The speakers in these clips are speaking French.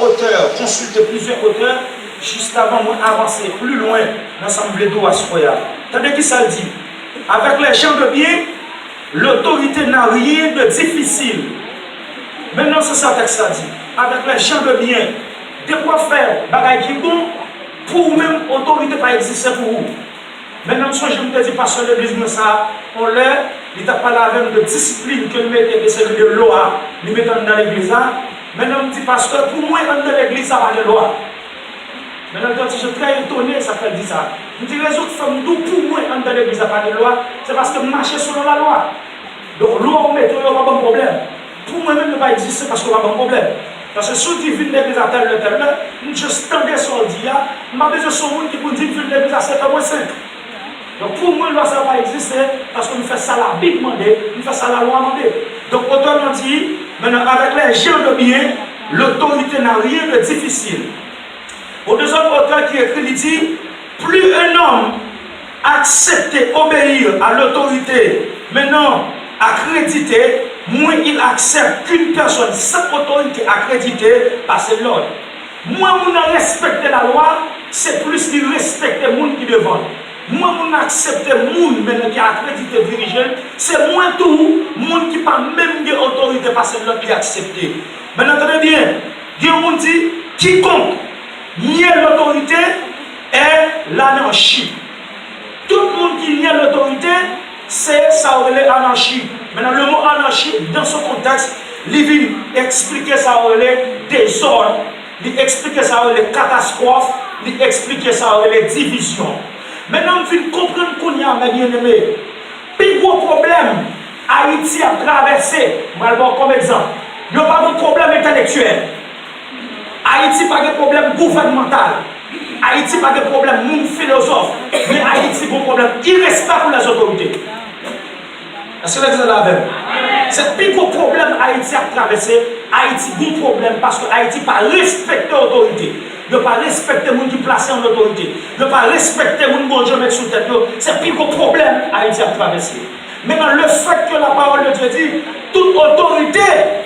auteurs, consulté plusieurs auteurs, juste avant d'avancer plus loin dans l'Assemblée d'Ouassoya. Tandis qui ça dit, avec les gens de bien, l'autorité n'a rien de difficile. Maintenant, c'est ça que ça dit. Avec les gens de bien, de quoi faire bagaille qui bon, pour même autorité pas exister pour vous. Maintenant, je me dis, pasteur de l'église, ça, on l'a, il t'a parlé avec de discipline que nous mettons, c'est de loi, nous mettons dans l'église. Maintenant, je me dis, pasteur, pour moi, dans l'église, ça va de loi. Maintenant, je suis très étonné, ça fait dire ça. Je me dis, les autres femmes, d'où pour moi, dans l'église, ça va de loi, c'est parce que marcher selon la loi. Donc, loi, on met, il n'y a pas de problème. Pour moi-même, ne pas exister parce qu'on a un problème. Parce que si tu vis l'église à tel, je standais sur le dia, je n'ai pas besoin de son monde qui peut dire que l'église à 7h05. Donc pour moi, ça ne va pas exister parce que nous faisons ça la Bible demandée, nous faisons ça la loi demandée. Donc autrement dit, maintenant avec les gens de bien, l'autorité n'a rien de difficile. Au deuxième auteur qui écrit, il dit, plus un homme accepte obéir à l'autorité, maintenant accrédité, moins il accepte qu'une personne sans autorité accréditée passe l'ordre. Moins on respecte la loi, c'est plus qu'il respecte les gens qui devant. Moi, on accepte les gens qui a accrédité dirigeant, c'est moins tout le monde qui n'a même de autorité parce que l'autre qui a accepté. Maintenant, entendez bien, Dieu nous dit, quiconque nie l'autorité est l'anarchie. Tout le monde qui nie l'autorité, c'est ça l'anarchie. Maintenant, le mot anarchie, dans ce contexte, il vient expliquer ça désordre, il explique ça les catastrophes, il explique ça les divisions. Maintenant, il faut comprendre qu'on y a, mes bien-aimés. Plus gros problème, Haïti a traversé, je vais voir comme exemple. Il n'y a pas de problème intellectuel. Haïti n'a pas de problème gouvernemental. Haïti n'a pas de problème philosophe. Mais Haïti a un problème irrespect pour les autorités. Est-ce que vous avez la même? C'est le plus gros problème Haïti a traversé. Haïti a un problème parce que Haïti n'a pas respecté l'autorité. Il n'a pas respecté les gens qui placent en autorité. Il n'a pas respecté les gens qui mettent sous tête. C'est le plus gros problème Haïti a traversé. Maintenant, le fait que la parole de Dieu dit, toute autorité,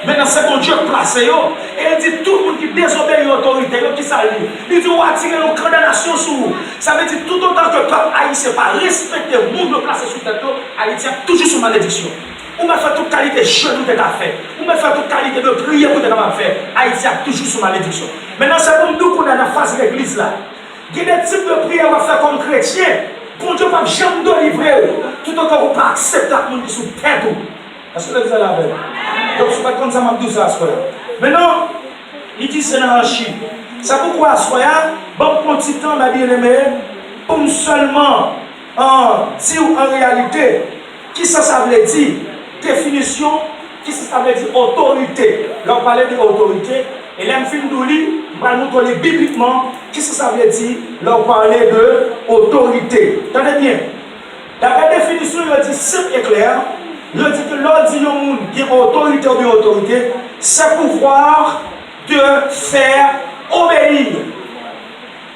maintenant c'est qu'on Dieu place. Et il dit, tout le monde qui désobéit l'autorité, qui s'allie. Il dit, on va attirer une condamnation sur vous. Ça veut dire, tout autant que le peuple haïtien n'a pas respecté le monde placé sous tête, Haïti a toujours sous malédiction. On m'a fait toute qualité de jeûne que tu as fait. On m'a fait toute qualité de prière que tu as fait. Haïti a toujours sous malédiction. Maintenant, c'est comme nous qu'on a la face de l'église là. Il y a des types de prières qu'on va faire comme chrétien. Pour Dieu, pas jamais de livrer. Tout autant qu'on ne peut pas accepter la monde qui sous tête. Est-ce que vous avez la veille? Donc, je ne sais pas comme ça, je ça à ce maintenant, il dit c'est l'anarchie. C'est pourquoi à ce bon, pour un petit temps, ma bien-aimée, pour seulement dire en réalité, qui ça veut dire? Définition, qui ça veut dire autorité. Là, on parlait d'autorité. Et là, je vais vous montrer bibliquement qui ça veut dire. Là, on parlait de autorité. Tenez bien. D'après la définition, il dit simple et clair. Il dit que l'ordre dit qu'il y a autorité ou bien autorité, c'est pouvoir de faire obéir.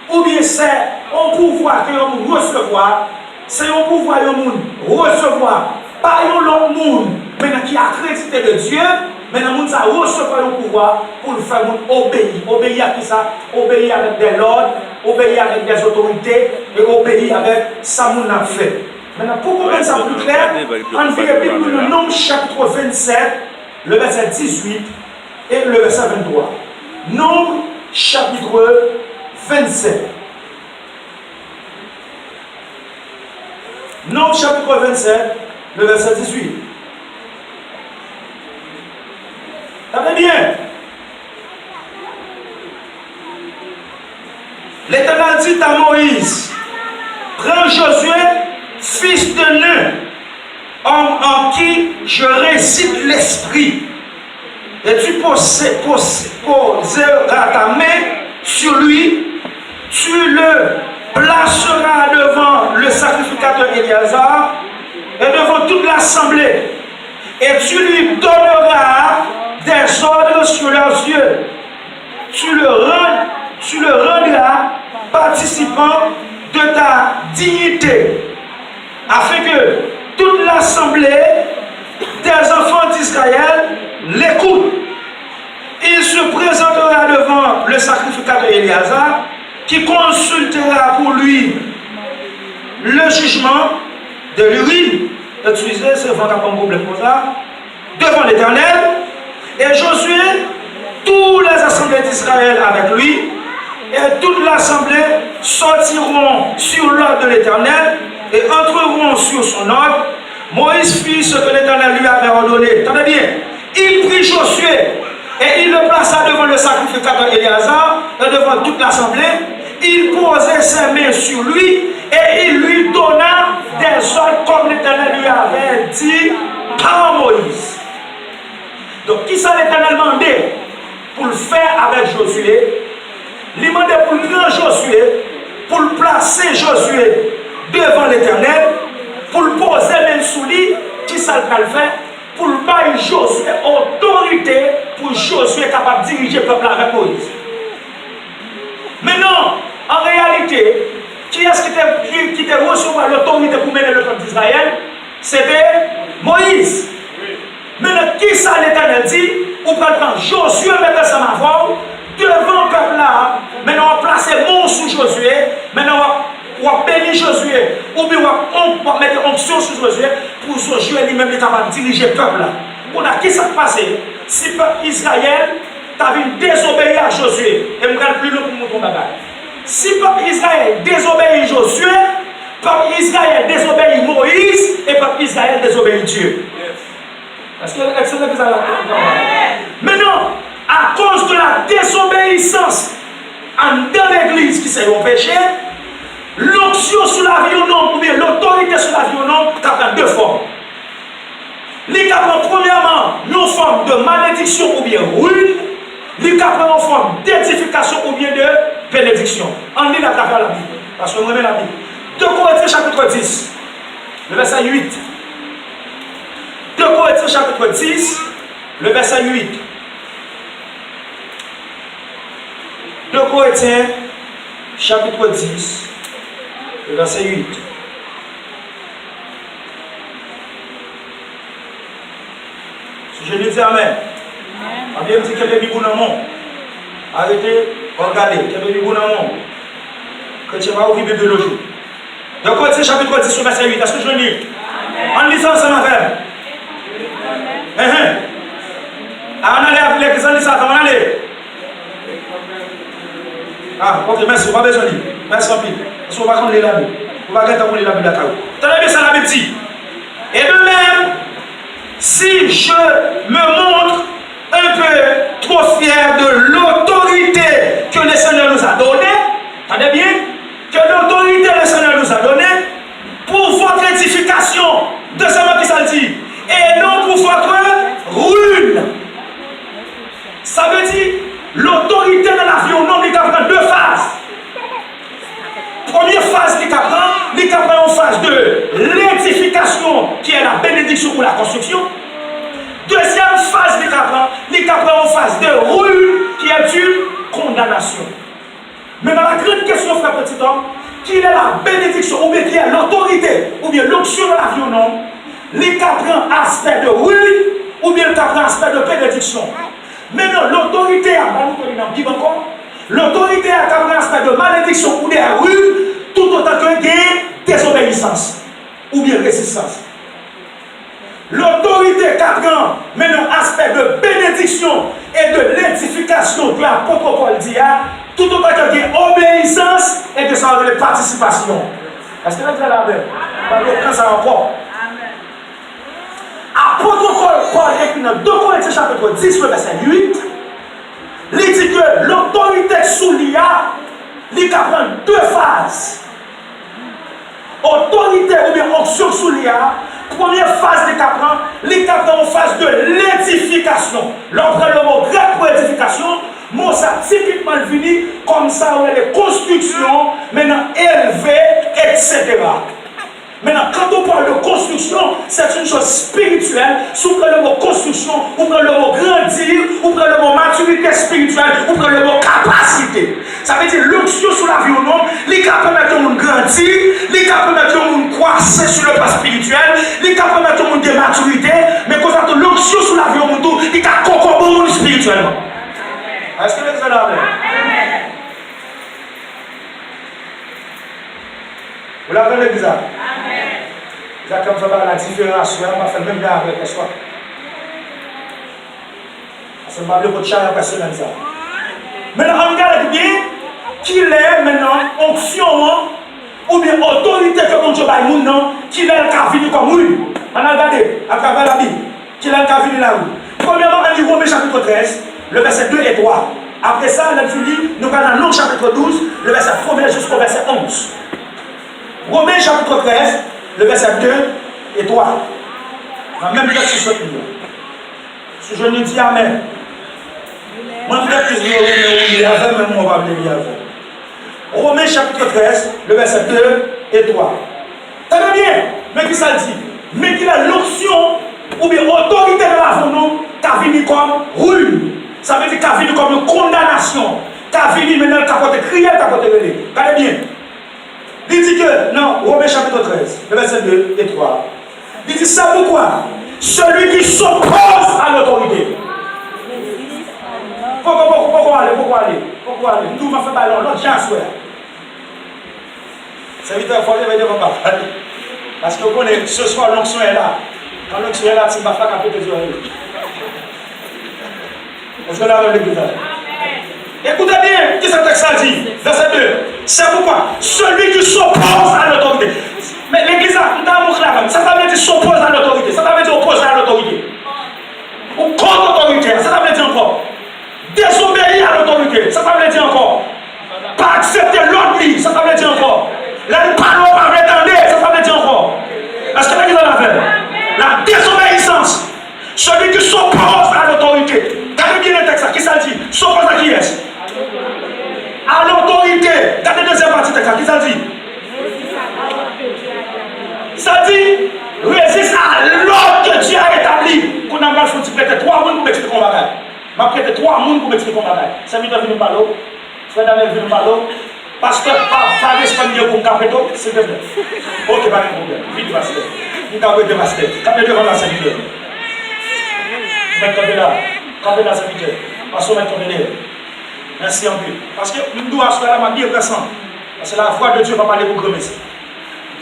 Ou bien c'est un pouvoir que l'on recevoir. C'est un pouvoir que l'on recevoir. Pas l'autre monde, maintenant qui a accrédité de Dieu, maintenant nous avons recevoir le pouvoir pour le faire obéir. Obéir à qui ça? Obéir avec des ordres, obéir avec des autorités et obéir avec ça qu'on a fait. Maintenant, pour comprendre ça plus clair, on fait le Nombre chapitre 27, le verset 18 et le verset 23. Nombre chapitre 27. Nombre chapitre 27, le verset 18. T'avez bien? L'Éternel dit à Moïse, prends Josué, fils de Nun, homme en qui je réside l'esprit, et tu poseras ta main sur lui, tu le placeras devant le sacrificateur Éléazar et devant toute l'assemblée, et tu lui donneras des ordres sur leurs yeux. Tu le rendras participant de ta dignité, afin que toute l'assemblée des enfants d'Israël l'écoute. Il se présentera devant le qui consultera pour lui le jugement de l'urine. Excusez, c'est vraiment un problème pour ça. Devant l'Éternel. Et Josué, toutes les assemblées d'Israël avec lui, et toute l'assemblée sortiront sur l'ordre de l'Éternel et entreront sur son ordre. Moïse fit ce que l'Éternel lui avait ordonné. Tenez bien. Il prit Josué et il le plaça devant le sacrificateur Éléazar et devant toute l'assemblée. Il posait ses mains sur lui et il lui donna des ordres comme l'Éternel lui avait dit par Moïse. Donc, qui ça l'Éternel demandé pour le faire avec Josué? Il demandait pour le prendre Josué, pour le placer Josué devant l'Éternel, pour le poser main sous lui. Qui ça le faire? Pour le bailler Josué autorité pour Josué capable de diriger le peuple avec Moïse. Mais non, en réalité, qui est-ce qui était recevoir l'autorité pour mener le peuple d'Israël? C'était Moïse. Maintenant, qui ça l'Éternel dit? On peut prendre Josué, mettre sa main devant le peuple là. Maintenant, on va placer mon sous Josué. Maintenant, on va bénir Josué. Ou bien on va mettre onction sur Josué pour Josué lui-même est capable de diriger le peuple là. On a qui ça passé? Si le peuple Israël avait désobéi à Josué, et je ne plus long pour mon bagage. Si le peuple Israël désobéit Josué, le peuple Israël désobéit Moïse et le peuple Israël désobéit Dieu. Est-ce que vous avez maintenant, à cause de la désobéissance dans l'église qui s'est un péché, l'onction sur la vie ou non, ou bien l'autorité sur la vie ou non, ça prend deux formes. Il prend premièrement une forme de malédiction ou bien ruine, il prend une forme d'édification ou bien de bénédiction. On lit la Bible, parce qu'on remet la Bible. 2 Corinthiens chapitre 10, le verset 8. 2 Corinthiens chapitre 10, le verset 8. 2 Corinthiens chapitre 10, le verset 8. Si je lui dis Amen, Amen me dit qu'il y a des bibous dans le monde. Arrêtez, regardez, qu'il y a des bibous dans le monde. Que tu vas ouvrir de l'autre jour. 2 Corinthiens chapitre 10, verset 8. Est-ce que je lis? En lisant ça, ma frère. On allait avec l'église, on lit ça, on allait. Ah, ok, merci, on va besoin de lire. Merci, Rapide. Parce qu'on va lire la Bible. On va regarder lire la Bible d'accord. Tenez bien ça, la Bible dit. Et de même, si je me montre un peu trop fier de l'autorité que le Seigneur nous a donnée, tenez bien, que l'autorité que le Seigneur nous a donnée, pour votre édification, deuxièmement, qui ça dit, et non pour votre ruine. Ça veut dire, l'autorité de la vie au nom, il prend deux phases. Première phase, il prend une phase de l'édification, qui est la bénédiction ou la construction. Deuxième phase, il prend une phase de ruine, qui est une condamnation. Mais dans la grande question, frère petit homme, qui est la bénédiction, ou bien qui est l'autorité, ou bien l'onction de la vie au nom, il prend aspect de ruine, ou bien il prend aspect de bénédiction. Maintenant, l'autorité a l'autorité a un aspect de malédiction ou de ruine, tout autant que de désobéissance ou bien résistance. L'autorité qui a maintenant aspect de bénédiction et de l'édification de la protocole d'IA, tout autant que de obéissance et de participation. Est-ce que vous avez la même? Parce que ça encore. Apôtre Paul écrit dans 2 Corinthiens chapitre 10, verset 8, il dit que l'autorité sous l'IA, il prend deux phases. Autorité ou bien onction sous l'IA, première phase il prend une phase de l'édification. L'on prend le mot grec pour édification, mot ça typiquement venu comme ça, on a des constructions, maintenant élevées, etc. Maintenant, quand on parle de construction, c'est une chose spirituelle. Si on prend le mot construction, on prend le mot grandir, on prend le mot maturité spirituelle, on prend le mot capacité. Ça veut dire l'onction sur la vie au nom, les cas permettent de nous grandir, les cas permettent de nous croître sur le plan spirituel, les cas permettent de nous de maturité, mais quand on a l'onction sur la vie au monde, il y a concombre spirituellement. Est-ce que vous êtes là? avec l'église. Amen. C'est comme ça, la différence, on va faire le même bien avec soi. C'est pas le chat personnel ça. Maintenant, on regarde bien qu'il est maintenant onction ou bien autorité que mon Dieu va nous non, qu'il est le cas venu comme oui. On a regardé à travers la Bible, qu'il est le cas venu là où. Premièrement, on lit Romains chapitre 13, le verset 2 et 3. Après ça, on lit, nous allons dans Luc chapitre 12, le verset 1er jusqu'au verset 11. Romains chapitre 13, le verset 2 et 3. La même chose sur ce livre. Si je ne dis Amen. Moi, je vais lire avec, mais moi, on va lire avec. Romains chapitre 13, le verset 2 et 3. Très bien, mais qui ça dit? Mais qu'il a l'option ou bien autorité de la nous, qui a venu comme ruine. Ça veut dire qu'il a venu comme une condamnation. Qui a venu maintenant, qui a porté crier, qui a porté relais. Regardez bien. Il dit que, non, Romains chapitre 13, le verset 2 et 3. Il dit ça pourquoi? Celui qui s'oppose à l'autorité. Pourquoi aller? Nous m'avons fait ballon, l'autre j'ai un souhait. C'est vite à folie, mais devant pas. Parce que vous connaissez, ce soir, l'onction est là. Quand l'onction est là, tu ne vas pas capter tes oreilles. Est-ce que là, on l'écoute? Écoutez bien, qu'est-ce que ça dit? Verset 2. C'est pourquoi celui qui s'oppose à l'autorité. Mais l'église a ça veut dire s'oppose à l'autorité. Ça veut dire opposer à l'autorité. Ou contre l'autorité. Ça veut dire encore. Désobéir à l'autorité. Ça veut dire encore. Pas accepter l'autre vie. Ça veut dire encore. La parole pas m'étendre. Ça veut dire encore. Est-ce que l'église a fait? La désobéissance. Celui qui s'oppose à l'autorité. Regardez bien le texte. Qui ça dit? S'oppose à qui est-ce? À l'autorité. Regardez la deuxième partie du texte. Qui ça dit? Ça dit, résiste à l'ordre que Dieu a établi. Qu'on a mal fait prêter 3 personnes pour m'expliquer mon bagage. Je vais prêter 3 personnes pour m'expliquer mon bagage. C'est vite venu par l'eau. Frère Daniel venu par l'eau. Pasteur, pas d'espagnol pour me capter, s'il te plaît. Ok, pas de problème. Vite, pasteur. Vous captez de pasteur. Captez devant la serviteur. Mettez là. Captez la serviteur. Pasteur, mettez là. Merci en plus. Parce que nous devons assurer la magie pressante. Parce que la foi de Dieu va parler pour gommer.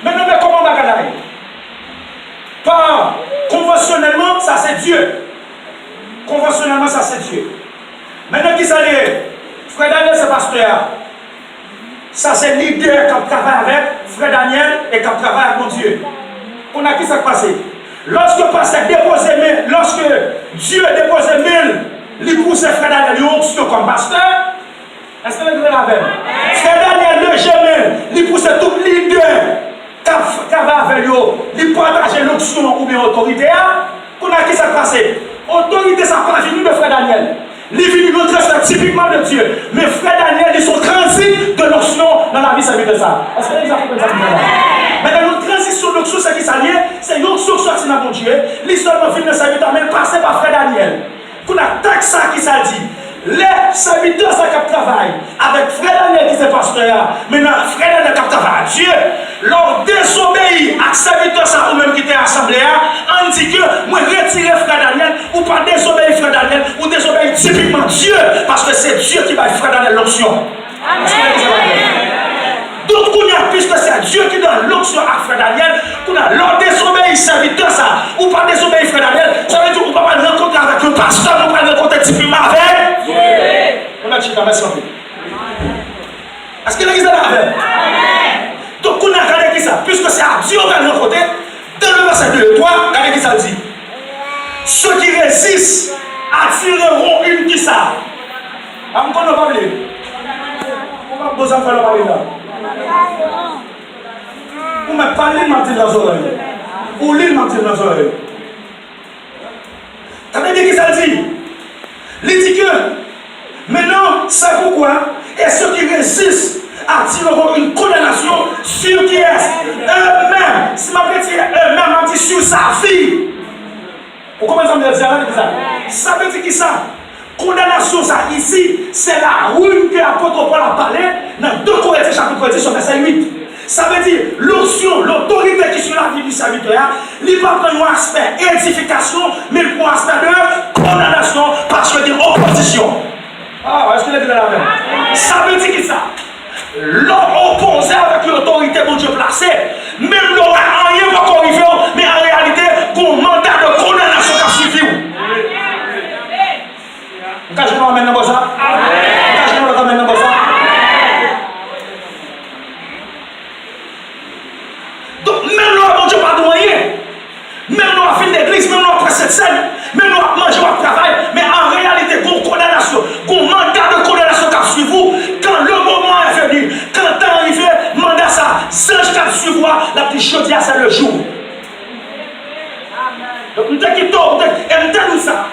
Mais non, mais comment on va gagner? Pas conventionnellement, ça c'est Dieu. Conventionnellement, ça c'est Dieu. Maintenant, qui ça est? Frère Daniel, c'est pasteur. Ça c'est leader qui travaille avec Frère Daniel et qui travaille avec mon Dieu. On a qui ça passé? Lorsque Dieu dépose 1000, il pousse Frère Daniel, il onction comme pasteur. Est-ce que vous avez la même? Frère Daniel, le gémel, il pousse tout leader. Avec lui, il partage l'option ou bien l'autorité. Qu'on a qui ça passé? Autorité, ça pas venu de Frère Daniel. Il est venu nous transmettre typiquement de Dieu. Mais Frère Daniel, ils sont transis de l'option dans la vie, ça veut dire ça. Est-ce que vous avez comme ça? Maintenant, notre transition de l'option, c'est qui s'allie? C'est une option sortie dans mon Dieu. L'histoire de vie de sa vie, mais passé par Frère Daniel. Qu'on a taxe ça qui ça dit. Les serviteurs qui travaillent avec Frère Daniel qui est pasteur, maintenant Frère Daniel qui travaille à Dieu, leur désobéir à serviteurs ou même qui étaient assemblés, on dit que moi retirer Frère Daniel ou pas désobéir Frère Daniel ou désobéir typiquement Dieu parce que c'est Dieu qui va Frère Daniel l'option. Donc, puisque c'est Dieu qui donne l'option à Frère Daniel, qu'on a leur désobéir serviteur ça, ou pas désobéir Frère Daniel, ça veut dire qu'on ne va pas rencontrer avec le pasteur, on va rencontrer typiquement avec Dieu. On a dit merci en plus. Est-ce que l'église est là avec? Donc, on a regardé qui ça, puisque c'est à Dieu qu'on va rencontrer, dans le verset 2 et 3, regardez qui ça dit. Ceux qui résistent attireront une qui ça. On ne peut pas parler. On va poser un peu parler là. Ou me parler de mentir dans les oreilles. Ou lire mentir dans les oreilles. T'as bien dit qui ça dit? Il dit que maintenant, c'est pourquoi et ceux qui résistent attireront une condamnation sur qui est eux-mêmes. Si ma petite eux-mêmes a dit sur sa vie. Vous comprenez ça? Ça veut dire qui ça? Condamnation, ça ici, c'est la ruine que l'apôtre Paul a parlé dans 2 Corinthiens chapitre 10, verset 8. Ça veut dire l'option, l'autorité qui est sur la vie du serviteur, il ne va pas prendre un aspect édification, mais il prend un aspect de condamnation parce que de opposition. Ah, est-ce que vous êtes là même? Ça veut dire que ça? L'homme opposé avec l'autorité que Dieu placé, Même l'on a rien va arriver, mais en réalité, qu'on mandat de condamnation qui a suivi. Vous avez nous amène dans ça? Vous avez nous amène dans ça? Donc, même l'on a bon Dieu pas de moyens. Même nous avons fait l'église, même nous avons pris cette scène, même nous avons mangé, nous avons travaillé, mais en réalité, qu'on condamnation, qu'on mandat de condamnation qui a suivi vous, quand le moment est venu, quand le temps est arrivé, mandat ça, singe qui a suivi vous, la petite chose, c'est le jour. Donc, nous avons dit tout, et nous avons ça.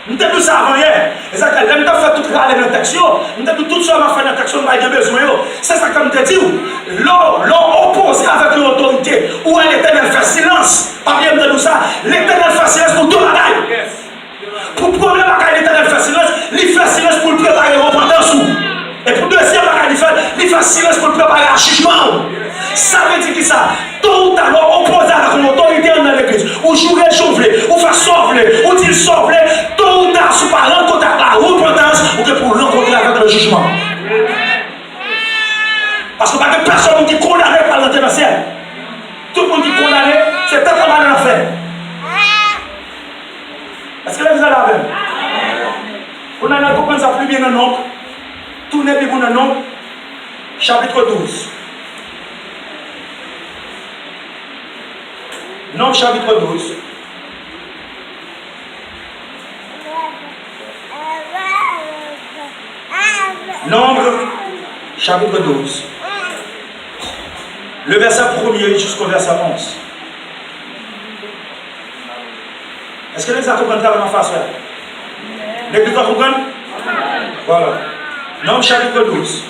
Nous avons ça avant hier. Et ça, nous avons fait tout râler dans le texte, nous avons tout ça, nous avons fait dans le texte, nous avons besoin. C'est ça que nous avons dit. L'on oppose avec l'autorité, où l'Éternel fait silence. Par exemple, nous ça, l'Éternel fait silence pour tout le bagaille. Pour le premier bagaille, l'Éternel fait silence, il fait silence pour le préparer au repentance. Et pour le deuxième bagaille, il fait silence pour le préparer à jugement. Ça veut dire que ça, tout à l'heure, opposé avec l'autorité dans l'église, ou jouer chauffer, ou faire sauver, ou dire sauver, tout à l'heure, si par rencontrer la repentance, ou que pour rencontrer avec le jugement. Parce que pas de personne qui est condamné par l'entrée ciel. Tout le monde qui est condamné, c'est peut-être mal en enfer. Est-ce que là vous allez avec? On a compris ça plus bien dans le nom. Tournez bien dans le nom. Chapitre 12. Nombre chapitre 12. Nombre chapitre 12. Le verset 1er jusqu'au verset 11. Est-ce que les gens comprennent avec ma face? L'église va comprendre? Voilà. Nombre chapitre 12.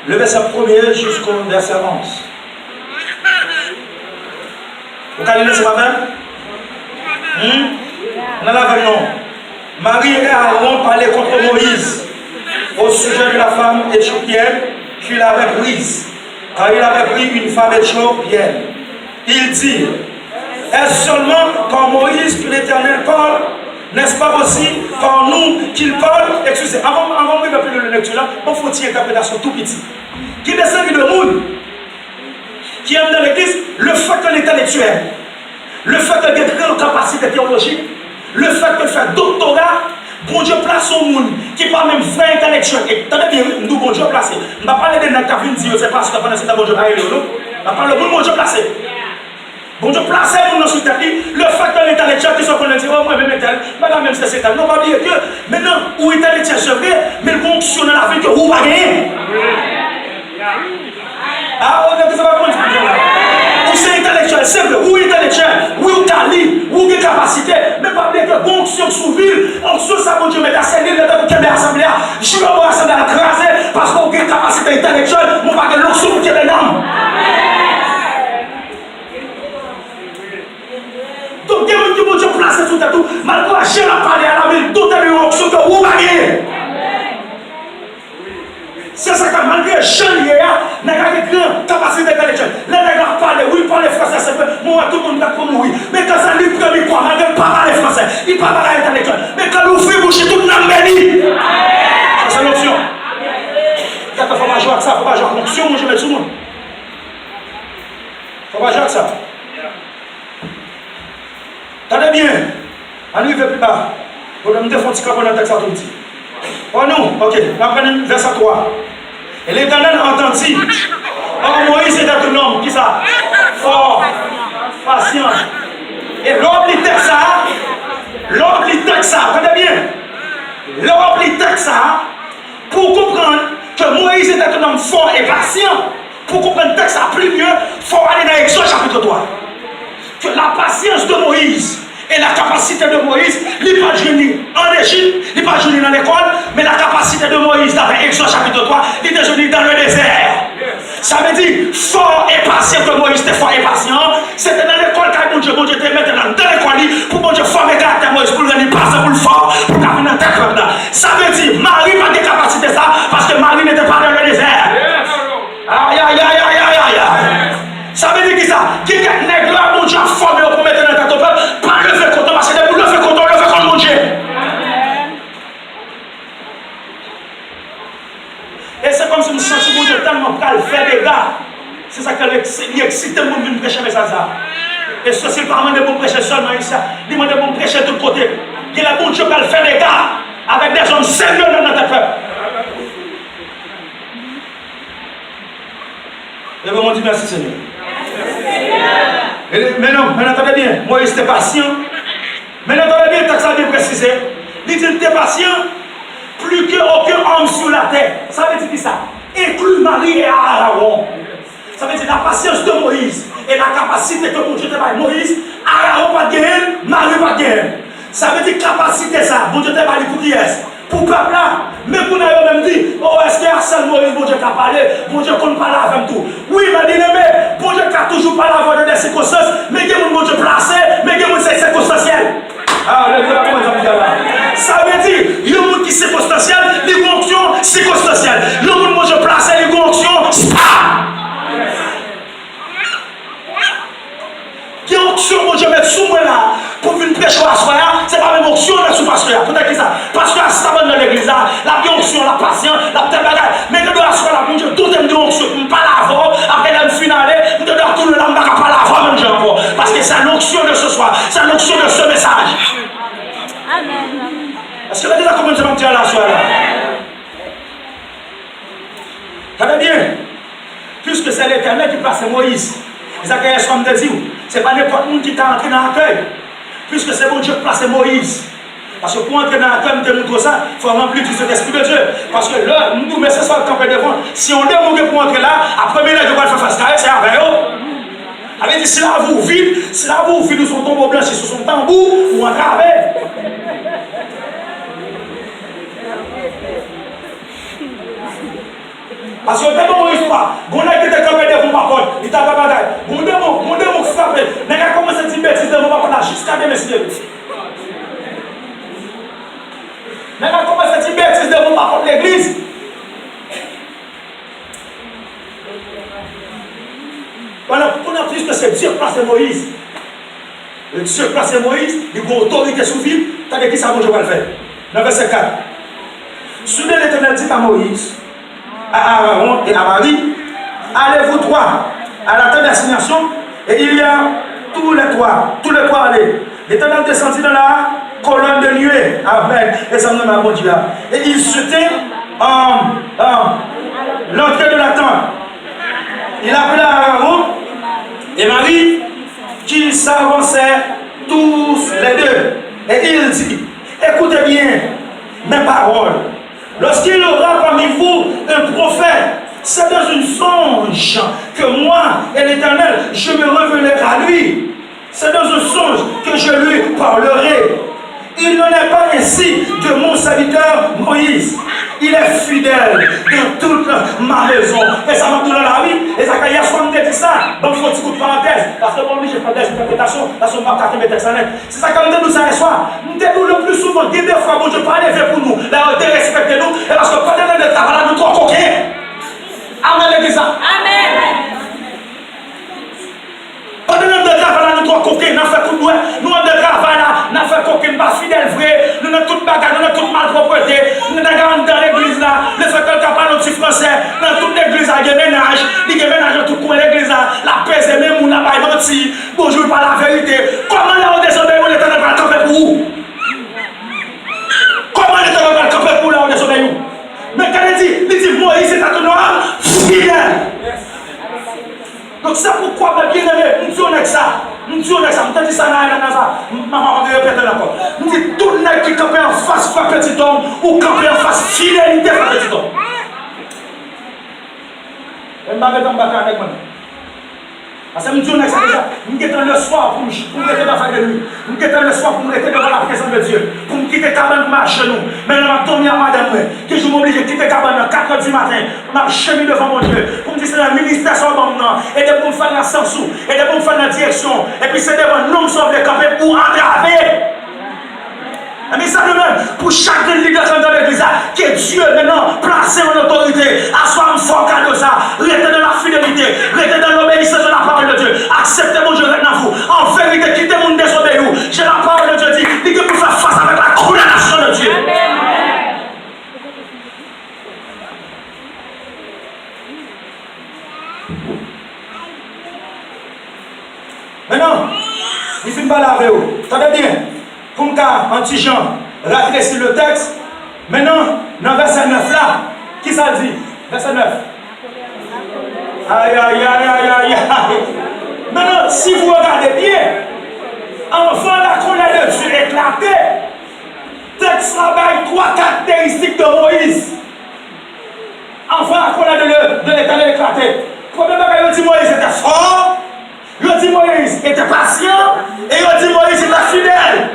Le verset 1er jusqu'au verset 11. Vous allez laisser ma main? On a la veille, non. Marie et Aaron parlaient contre Moïse au sujet de la femme éthiopienne qu'il avait prise, car il avait pris une femme éthiopienne. Il dit, est-ce seulement par Moïse que l'Éternel parle? N'est-ce pas aussi par nous qu'il parle? Excusez, avant de faire la lecture là, il faut une interprétation tout petit. Qui descend de monde, qui aime dans l'église, le fait que l'État est tué, le fait qu'il ait une capacité théologique, le fait qu'il fait doctorat, bon Dieu place au monde qui n'est pas même vrai intellectuel. Et tenez bien, nous, bon Dieu placé. Je ne vais pas parler de gens qui viennent dire, c'est parce que pendant ce temps, bon Dieu a aidé. Je vais parler de bon Dieu placé. Bon Dieu placé pour nous soutenir. Le fait que l'intellectuel qui soit connu dit, oh, moi, même tel, madame, même c'est tel. Non, pas dire que maintenant, où intellectuel c'est vrai, mais le fonctionne dans la vie que vous va gagner. Ah, on ne peut pas prendre ou c'est intellectuel, c'est vrai, ou intellectuel, ou quali, ou de capacité, mais pas bien que bon sur sous-ville, en sous ça, bon Dieu, mais la scène, le temps que l'assemblée, je vais voir l'assemblée à craser, parce qu'on a une capacité intellectuelle, on va que l'on sous qui est les noms. Donc, il y a un bon Dieu placé tout à tout, malgré que j'ai la parlé à la ville, tout est le option que vous va gagner. C'est ça que malgré Jean Léa, n'a pas de grande capacité intellectuelle. Les nègres parlent, oui, parlent français, c'est vrai. Moi, tout le monde d'accord pour oui. Mais quand ça lui prend les quoi, malgré ne pas parler français, il ne parle pas intellectuel. Mais quand vous ouvrez bouche, tout le monde béni. C'est l'option. Il ne faut pas jouer avec ça, il ne faut pas jouer avec l'option, moi je mets tout le monde. Il ne faut pas jouer avec ça. Tenez bien, on ne veut plus bas. Vous me défendre un petit peu dans le texte à tout petit. Oh non, ok, on va prendre verset 3. Et l'Éternel entendit. Oh, Moïse était un homme, qui ça? Fort, patient. Et l'homme lit texte ça, attendez bien. L'homme lit texte ça, pour comprendre que Moïse était un homme fort et patient. Pour comprendre le texte ça plus mieux, il faut aller dans Exode chapitre 3. Que la patience de Moïse et la capacité de Moïse, il n'est pas jeune en Égypte, il n'est pas jeune dans l'école, mais la capacité de Moïse dans Exode chapitre 3, il était jeune dans le désert. Ça veut dire fort et patient que Moïse était fort et patient. C'était dans l'école que bon Dieu était maintenant dans l'école pour bon Dieu former caractère Moïse pour le passer pour le fort, pour qu'il vienne dans tête là. Ça veut dire Marie n'a pas de capacité ça parce que Marie n'était pas dans le désert. Aïe aïe aïe aïe aïe aïe. Ça veut dire qui ça? Qui est nègre là, mon Dieu a formé pour mettre dans ta tête, pas le faire content, parce que pour le faire content, le faire contre mon Dieu. Et c'est comme si je me sentais mon Dieu tellement qu'elle fait des gars. C'est ça qui excite le monde de prêcher le message. Et ce, c'est pas de bon prêcher seulement ici. Il demande de bon prêcher de tous côtés. Que le bon Dieu va faire des gars avec des hommes sérieux dans notre cœur. Et vous m'ont dit merci Seigneur. Maintenant, attendez bien. Moïse était patient. Maintenant, attendez bien, ça bien précisé. Il dit était patient plus qu'aucun homme sur la terre. Ça veut dire ça. Inclut Marie et Aaron. Ça veut dire la patience de Moïse et la capacité que mon Dieu te donne Moïse, Aaron pas de gagner, Marie pas de gagner. Ça veut dire capacité ça, mon Dieu te donne pour qui est? Pour le peuple là. Mais pour nous même dit, oh est-ce que Arsène Moïse, mon Dieu qui a parlé, mon Dieu qu'on parle avec tout. Oui, mais bien aimé, mon Dieu qui a toujours parlé avant des circonstances, mais il y a mon Dieu placé, mais il y a mon c'est circonstanciel. Ah, ça veut dire, il y a un monde qui est circonstanciel, il y a une onction circonstancielle. Il y a un monde qui est placé, il y a une onction qui onction, mon Dieu, mettre sous moi là, pour venir prêcher à soi, c'est pas même onction, mais sous pasteur. Peut-être que ça, parce que ça va dans l'église là, la onction, la patience, la petite bagarre, mais que doit soi là, mon Dieu, tout est de onction, on parle avant, après la finale, on doit tourner là, on va parler avant même encore, parce que c'est l'onction de ce soir, c'est l'onction de ce message. Amen. Est-ce que vous avez déjà commencé à me dire là, soir là? Regardez bien, puisque c'est l'Éternel qui place Moïse. Zacharias, comme te dit, ce n'est pas n'importe qui t'a entré dans l'accueil. Puisque c'est bon Dieu qui place Moïse. Parce que pour entrer dans l'accueil, nous te montre ça, il faut remplir tout cet esprit de Dieu. Parce que là, nous mettons ça le camp devant. Si on demande pour entrer là, après, là, je vais faire face à c'est avec eux. Avec dit, si là vous vide, nous sommes tombés blancs, si ce sont tambour, ou entrer avec. Parce que le démon ne pas. Bon, là, il était campé devant ma porte. Il t'a pas bataille. Bon, démon frappé. Il a commencé à dire bêtises devant ma porte jusqu'à demain, messieurs. Il a commencé à dire bêtises devant ma porte l'église. Voilà, on a plus que c'est Dieu placé Moïse. Le Dieu placé Moïse, il a une autorité sous ville. T'as dit qui ça, mon Dieu va le faire. Dans le verset 4. Soudain, l'Éternel dit à Moïse, à Aaron et à Marie, allez-vous trois à la terre d'assignation, et il y a tous les trois allez. L'Éternel descendit dans la colonne de nuée avec les hommes de ma Dieu. Et il se tint l'entrée de la tente. Il appela Aaron et Marie qui s'avançaient tous les deux. Et il dit, écoutez bien mes paroles. Lorsqu'il aura parmi vous un prophète, c'est dans une songe que moi et l'Éternel, je me révélerai à lui. C'est dans un songe que je lui parlerai. Il n'en est pas ainsi de mon serviteur Moïse. Il est fidèle dans toute ma maison. Et ça m'a donné la vie. Et ça, hier soir, on me dit ça. Donc, il faut un petit coup de parenthèse. Parce que bon, j'ai fait des interprétations. Parce qu'on m'a capté mes textes. C'est ça qu'on me dit ça hier soir. Nous disons le plus souvent, des fois, bon Dieu, pas lever pour nous. Là, de respecter nous. Et parce que pendant le travail, nous trois coquins. Amen, l'église. Amen. Pendant le travail, nous trois coquins, nous avons fait tout doué. Nous, on de travail là, nous avons fait coquins, pas fidèles vrai. Nous avons toute bagarre, nous avons toute malpropreté. Nous avons dans l'église là, le fait que le capable notre français, dans toute l'église, il y a ménage. Il y a ménage dans tout coin l'église là. La paix, c'est même où la baille menti. Bonjour, par la vérité. Comment là, on désobéit, on est en train de camper pour vous? Comment on est en train de camper pour là, on désobéit? Mais quand il dit, Moïse est à ton noir, fidèle. Donc c'est pourquoi, bien aimé, nous disons ça. Nous disons ça. Nous disons ça dans ça. Maman, on répète encore. Nous disons tout le monde qui campe en face pour petit homme ou campe en face fidélité pour petit homme. Et je vais vous battre avec moi. Parce que nous disons ça déjà. Nous sommes le soir pour nous rester dans la de nuit. Nous sommes le soir pour nous rester devant la présence de Dieu. Pour nous quitter le cabane pour marcher nous. Mais nous avons dormi à madame. Que je m'oblige de quitter le cabane à 4 h du matin. Pour marcher devant mon Dieu. Pour me dire c'est le ministère sur mon nom. Et de pour me faire la sensou. Et de pour me faire la direction. Et puis c'est devant nous sommes les camper pour entraver. Mais ça de même, pour chaque leader dans l'église, que Dieu maintenant place en autorité, assoit un fort cadeau ça, restez dans la fidélité, restez dans l'obéissance de la parole de Dieu, acceptez mon Dieu dans vous, en vérité, quittez mon désobéir, j'ai la parole de Dieu dit, dit que pour faire face avec la condamnation de Dieu. Amen. Maintenant, il finit par laver. T'entendez bien? Pour me faire un petit Jean, rafraîchir le texte. Maintenant, dans verset 9 là, qui ça dit? Verset 9. Aïe, aïe, aïe, aïe, aïe, aïe. Maintenant, si vous regardez bien, enfin la colère de Dieu éclatée, texte travaille trois caractéristiques de Moïse. Enfin la colère de l'Éternel éclatée. Premier bagage, il dit Moïse était fort, il dit Moïse était patient, et il dit Moïse était fidèle.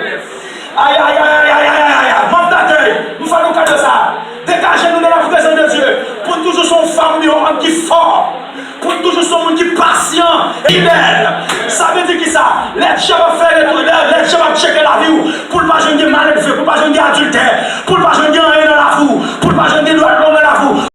Aïe, aïe, aïe, aïe, aïe, aïe, aïe, manque d'accueil, nous faisons cas de ça. Dégagez-nous de la présence de Dieu, pour toujours son femme, un homme qui est fort, pour toujours son monde qui est patient et fidèle. Ça veut dire qui ça? Les gens vont faire les gens vont checker la vie, pour ne pas jeûner mal élevé, pour ne pas jeûner adultère, pour ne pas jeûner